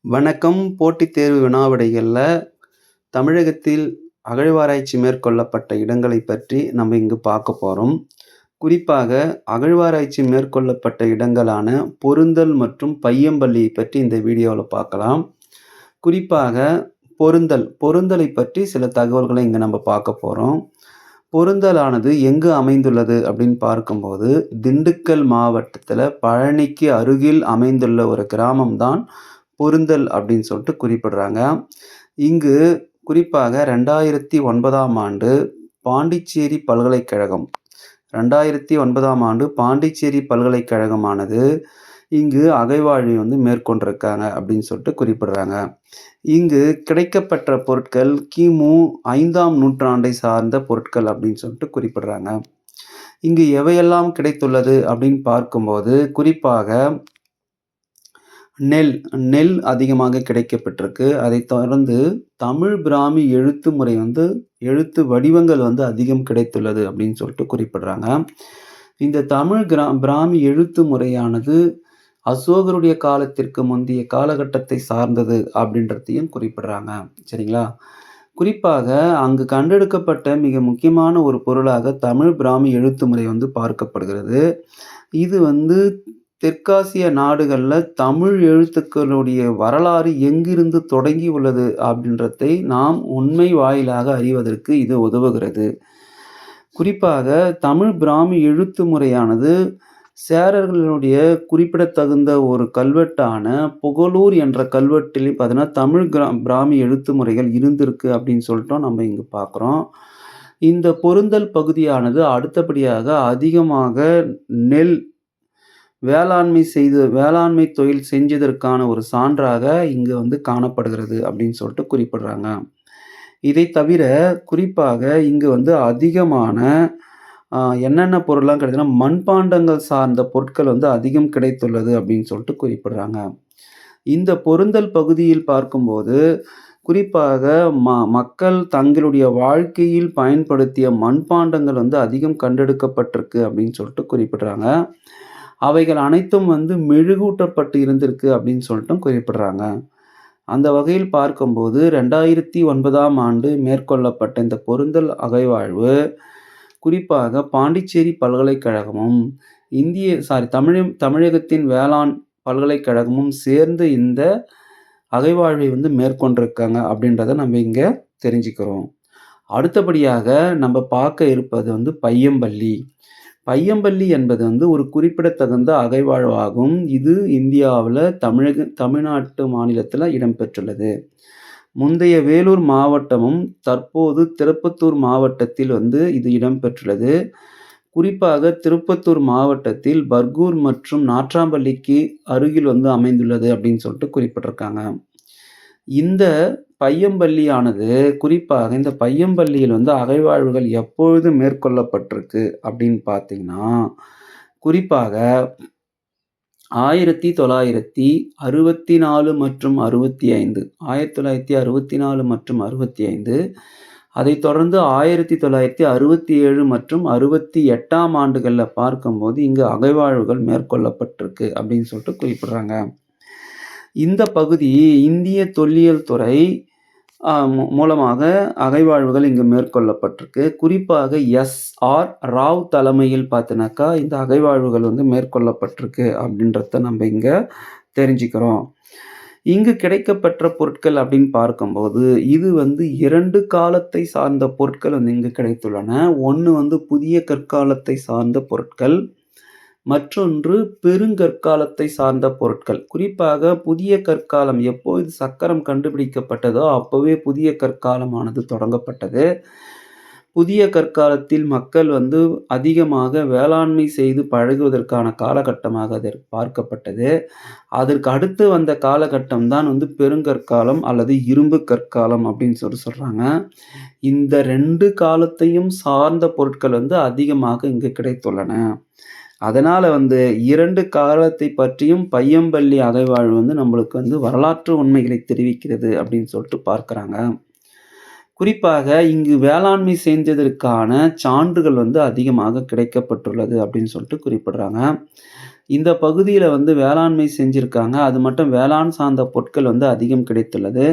வணக்கம். போட்டித் தேர்வு வினாவிடைகள்ல தமிழகத்தில் அகழ்வாராய்ச்சி மேற்கொள்ளப்பட்ட இடங்களைப் பற்றி நம்ம இங்கு பார்க்க போறோம். குறிப்பாக அகழ்வாராய்ச்சி மேற்கொள்ளப்பட்ட இடங்களான பொருந்தல் மற்றும் பையம்பள்ளியைப் பற்றி இந்த வீடியோல பார்க்கலாம். குறிப்பாக பொருந்தலைப் பற்றி சில தகவல்களை இங்க நம்ம பார்க்க போறோம். பொருந்தலானது எங்கு அமைந்துள்ளது அப்படின்னு பார்க்கும்போது, திண்டுக்கல் மாவட்டத்தில பழனிக்கு அருகில் அமைந்துள்ள ஒரு கிராமம் தான் பொருந்தல் அப்படின்னு சொல்லிட்டு குறிப்பிடுறாங்க. இங்கு குறிப்பாக 2009ஆம் ஆண்டு பாண்டிச்சேரி பல்கலைக்கழகம் 2009ஆம் ஆண்டு பாண்டிச்சேரி பல்கலைக்கழகமானது இங்கு அகழ்வாய்வு மேற்கொண்டிருக்காங்க அப்படின்னு சொல்லிட்டு குறிப்பிடுறாங்க. இங்கு கிடைக்கப்பெற்ற பொருட்கள் கிமு 5ஆம் நூற்றாண்டை சார்ந்த பொருட்கள் அப்படின்னு சொல்லிட்டு குறிப்பிடுறாங்க. இங்கு எவையெல்லாம் கிடைத்துள்ளது அப்படின்னு பார்க்கும்போது, குறிப்பாக நெல் அதிகமாக கிடைக்கப்பெற்றிருக்கு. அதைத் தொடர்ந்து தமிழ் பிராமி எழுத்து முறை எழுத்து வடிவங்கள் அதிகம் கிடைத்துள்ளது அப்படின்னு சொல்லிட்டு குறிப்பிடுறாங்க. இந்த தமிழ் பிராமி எழுத்து முறையானது அசோகருடைய காலத்திற்கு முந்தைய காலகட்டத்தை சார்ந்தது அப்படின்றதையும் குறிப்பிடுறாங்க. சரிங்களா? குறிப்பாக அங்கு கண்டெடுக்கப்பட்ட மிக முக்கியமான ஒரு பொருளாக தமிழ் பிராமி எழுத்து முறை பார்க்கப்படுகிறது. இது தெற்காசிய நாடுகள்ல தமிழ் எழுத்துக்களுடைய வரலாறு எங்கிருந்து தொடங்கி உள்ளது அப்படின்றதை நாம் உண்மை வாயிலாக அறிவதற்கு இது உதவுகிறது. குறிப்பாக தமிழ் பிராமி எழுத்து முறையானது சேரர்களுடைய குறிப்பிடத்தகுந்த ஒரு கல்வெட்டான புகழூர் என்ற கல்வெட்டில் பார்த்தீங்கன்னா தமிழ் பிராமி எழுத்து முறைகள் இருந்திருக்கு அப்படின்னு சொல்லிட்டோம் நம்ம இங்கு பார்க்குறோம். இந்த பொருந்தல் பகுதியானது அடுத்தபடியாக அதிகமாக நெல் வேளாண்மை தொழில் செஞ்சதற்கான ஒரு சான்றாக இங்கு காணப்படுகிறது அப்படின்னு சொல்லிட்டு குறிப்பிடுறாங்க. இதை தவிர குறிப்பாக இங்கு அதிகமான என்னென்ன பொருள்லாம் கிடைக்குதுன்னா, மண்பாண்டங்கள் சார்ந்த பொருட்கள் அதிகம் கிடைத்துள்ளது அப்படின்னு சொல்லிட்டு குறிப்பிடுறாங்க. இந்த பொருந்தல் பகுதியில் பார்க்கும்போது, குறிப்பாக மக்கள் தங்களுடைய வாழ்க்கையில் பயன்படுத்திய மண்பாண்டங்கள் அதிகம் கண்டெடுக்கப்பட்டிருக்கு அப்படின்னு சொல்லிட்டு குறிப்பிடுறாங்க. அவைகள் அனைத்தும் மெழுகூட்டப்பட்டு இருந்திருக்கு அப்படின்னு சொல்லிட்டும் குறிப்பிடுறாங்க. அந்த வகையில் பார்க்கும்போது 2009ஆம் ஆண்டு மேற்கொள்ளப்பட்ட இந்த பொருந்தல் அகழ்வாய்வு குறிப்பாக பாண்டிச்சேரி பல்கலைக்கழகமும் தமிழகத்தின் வேளாண் பல்கலைக்கழகமும் சேர்ந்து இந்த அகழ்வாய்வை மேற்கொண்டிருக்காங்க அப்படின்றத நம்ம இங்க தெரிஞ்சுக்கிறோம். அடுத்தபடியாக நம்ம பார்க்க இருப்பது பையம்பள்ளி. பையம்பள்ளி என்பது ஒரு குறிப்பிடத்தகுந்த அகழ்வாய்வாகும். இது இந்தியாவுல தமிழ்நாட்டு மாநிலத்தில இடம்பெற்றுள்ளது. முந்தைய வேலூர் மாவட்டமும் தற்போது திருப்பத்தூர் மாவட்டத்தில் இது இடம்பெற்றுள்ளது. குறிப்பாக திருப்பத்தூர் மாவட்டத்தில் பர்கூர் மற்றும் நாட்றாம்பள்ளிக்கு அருகில் அமைந்துள்ளது அப்படின்னு சொல்லிட்டு குறிப்பிட்டிருக்காங்க. இந்த பையம்பள்ளியானது குறிப்பாக இந்த பையம்பள்ளியில் அகழ்வாய்வுகள் எப்பொழுது மேற்கொள்ளப்பட்டிருக்கு அப்படின்னு பார்த்தீங்கன்னா, குறிப்பாக 1964 மற்றும் 65 1964 மற்றும் 65 அதைத் தொடர்ந்து 1967 மற்றும் 68ஆம் ஆண்டுகள்ல பார்க்கும்போது இங்கு அகழ்வாய்வுகள் மேற்கொள்ளப்பட்டிருக்கு அப்படின்னு சொல்லிட்டு குறிப்பிடுறாங்க. இந்த பகுதி இந்திய தொல்லியல் துறை மூலமாக அகழ்வாய்வுகள் இங்கு மேற்கொள்ளப்பட்டிருக்கு. குறிப்பாக எஸ்.ஆர். ராவ் தலைமையில் பார்த்தீங்கன்னாக்கா இந்த அகழ்வாய்வுகள் மேற்கொள்ளப்பட்டிருக்கு அப்படின்றத நம்ம இங்க தெரிஞ்சுக்கிறோம். இங்கு கிடைக்கப்பெற்ற பொருட்கள் அப்படின்னு பார்க்கும்போது இது 2 காலத்தை சார்ந்த பொருட்கள் இங்கு கிடைத்துள்ளன. ஒன்று புதிய கற்காலத்தை சார்ந்த பொருட்கள், மற்றொன்று பெருங்கற்காலத்தை சார்ந்த பொருட்கள். குறிப்பாக புதிய கற்காலம் எப்போது சக்கரம் கண்டுபிடிக்கப்பட்டதோ அப்போவே புதிய கற்காலமானது தொடங்கப்பட்டது. புதிய கற்காலத்தில் மக்கள் அதிகமாக வேளாண்மை செய்து பழகுவதற்கான காலகட்டமாக அது பார்க்கப்பட்டது. அதற்கு அடுத்து வந்த காலகட்டம் தான் பெருங்கற்காலம் அல்லது இரும்பு கற்காலம் அப்படின்னு சொல்றாங்க. இந்த 2 காலத்தையும் சார்ந்த பொருட்கள் அதிகமாக இங்கு கிடைத்துள்ளன. அதனால 2 காலத்தை பற்றியும் பையம்பள்ளி அகழ்வாய்வு நம்மளுக்கு வரலாற்று உண்மைகளை தெரிவிக்கிறது அப்படின்னு சொல்லிட்டு பார்க்குறாங்க. குறிப்பாக இங்கு வேளாண்மை செஞ்சதற்கான சான்றுகள் அதிகமாக கிடைக்கப்பட்டுள்ளது அப்படின்னு சொல்லிட்டு குறிப்பிடுறாங்க. இந்த பகுதியில வந்து வேளாண்மை செஞ்சிருக்காங்க. அது மட்டும் வேளாண் சார்ந்த பொருட்கள் வந்து அதிகம் கிடைத்துள்ளது.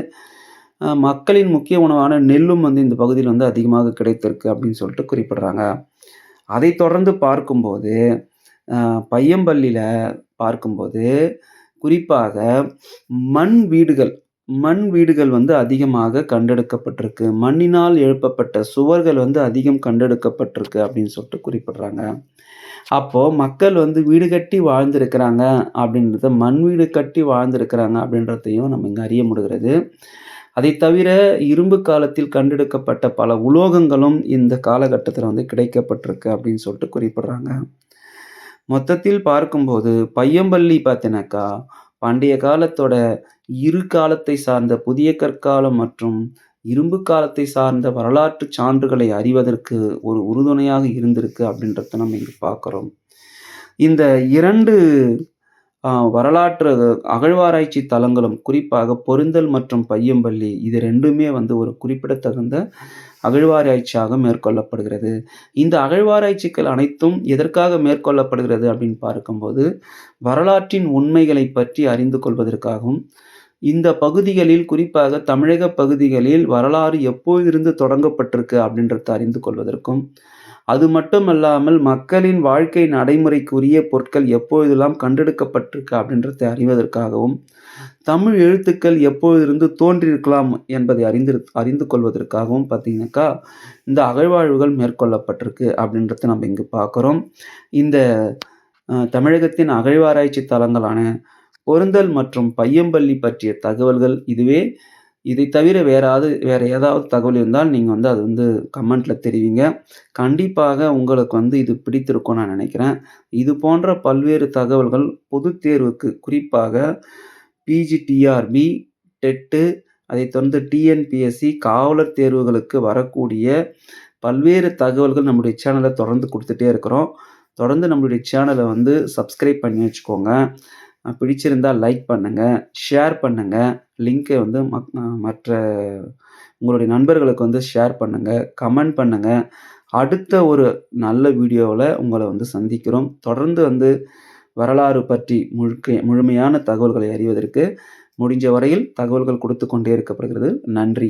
மக்களின் முக்கிய உணவான நெல்லும் வந்து இந்த பகுதியில வந்து அதிகமாக கிடைத்திருக்கு அப்படின்னு சொல்லிட்டு குறிப்பிடுறாங்க. அதைத் தொடர்ந்து பார்க்கும்போது, அ பையம்பள்ளியில பார்க்கும்போது, குறிப்பாக மண் வீடுகள் மண் வீடுகள் வந்து அதிகமாக கண்டெடுக்கப்பட்டிருக்கு. மண்ணினால் எழுப்பப்பட்ட சுவர்கள் வந்து அதிகம் கண்டெடுக்கப்பட்டிருக்கு அப்படின்னு சொல்லிட்டு குறிப்பிடுறாங்க. அப்போ மக்கள் வந்து வீடு கட்டி வாழ்ந்திருக்கிறாங்க அப்படின்றத மண் வீடு கட்டி வாழ்ந்திருக்கிறாங்க அப்படின்றதையும் நம்ம இங்க அறிய முடிகிறது. அதைத் தவிர இரும்பு காலத்தில் கண்டெடுக்கப்பட்ட பல உலோகங்களும் இந்த காலகட்டத்தில வந்து கிடைக்கப்பட்டிருக்கு அப்படின்னு சொல்லிட்டு குறிப்பிடுறாங்க. மொத்தத்தில் பார்க்கும்போது பையம்பள்ளி பார்த்தீனாக்கா, பண்டைய காலத்தோட இரு காலத்தை சார்ந்த புதிய கற்காலம் மற்றும் இரும்பு காலத்தை சார்ந்த வரலாற்று சான்றுகளை அறிவதற்கு ஒரு உறுதுணையாக இருந்திருக்கு அப்படின்றத நம்ம இங்க பார்க்குறோம். இந்த 2 வரலாற்று அகழ்வாராய்ச்சி தலங்களும் குறிப்பாக பொருந்தல் மற்றும் பையம்பள்ளி இது 2மே வந்து ஒரு குறிப்பிடத்தகுந்த அகழ்வாராய்ச்சியாக மேற்கொள்ளப்படுகிறது. இந்த அகழ்வாராய்ச்சிகள் அனைத்தும் எதற்காக மேற்கொள்ளப்படுகிறது அப்படின்னு பார்க்கும்போது, வரலாற்றின் உண்மைகளை பற்றி அறிந்து கொள்வதற்காகவும், இந்த பகுதிகளில் குறிப்பாக தமிழக பகுதிகளில் வரலாறு எப்போதிருந்து தொடங்கப்பட்டிருக்கு அப்படின்றத அறிந்து கொள்வதற்கும், அது மட்டுமல்லாமல் மக்களின் வாழ்க்கை நடைமுறைக்குரிய பொருட்கள் எப்பொழுதெல்லாம் கண்டெடுக்கப்பட்டிருக்கு அப்படின்றத அறிவதற்காகவும், தமிழ் எழுத்துக்கள் எப்போதிருந்து தோன்றியிருக்கலாம் என்பதை அறிந்து கொள்வதற்காகவும் பார்த்தீங்கன்னாக்கா, இந்த அகழ்வாய்வுகள் மேற்கொள்ளப்பட்டிருக்கு அப்படின்றத நம்ம இங்கு பார்க்குறோம். இந்த தமிழகத்தின் அகழ்வாராய்ச்சி தலங்களான பொருந்தல் மற்றும் பையம்பள்ளி பற்றிய தகவல்கள் இதுவே. இதைத் தவிர வேற ஏதாவது தகவல் இருந்தால் நீங்க வந்து அது வந்து கமெண்ட்ல தெரிவிங்க. கண்டிப்பாக உங்களுக்கு வந்து இது பிடித்திருக்கும்னு நான் நினைக்கிறேன். இது போன்ற பல்வேறு தகவல்கள் பொதுத் தேர்வுக்கு குறிப்பாக பிஜிடிஆர்பி, டெட்டு அதைத் தொடர்ந்து டிஎன்பிஎஸ்சி காவலர் தேர்வுகளுக்கு வரக்கூடிய பல்வேறு தகவல்கள் நம்முடைய சேனல்ல தொடர்ந்து குடுத்துட்டே இருக்கிறோம். தொடர்ந்து நம்மளுடைய சேனல வந்து சப்ஸ்கிரைப் பண்ணி வச்சுக்கோங்க. பிடிச்சிருந்தா லைக் பண்ணுங்க, ஷேர் பண்ணுங்க. லிங்க்க வந்து மற்ற உங்களுடைய நண்பர்களுக்கு வந்து ஷேர் பண்ணுங்க, கமெண்ட் பண்ணுங்க. அடுத்த ஒரு நல்ல வீடியோவுல உங்கள வந்து சந்திக்கிறோம். தொடர்ந்து வந்து வரலாறு பற்றி முழுமையான தகவல்களை அறிவதற்கு முடிஞ்ச வரையில் தகவல்கள் குடுத்துக் கொண்டே இருக்கப்படுகிறது. நன்றி.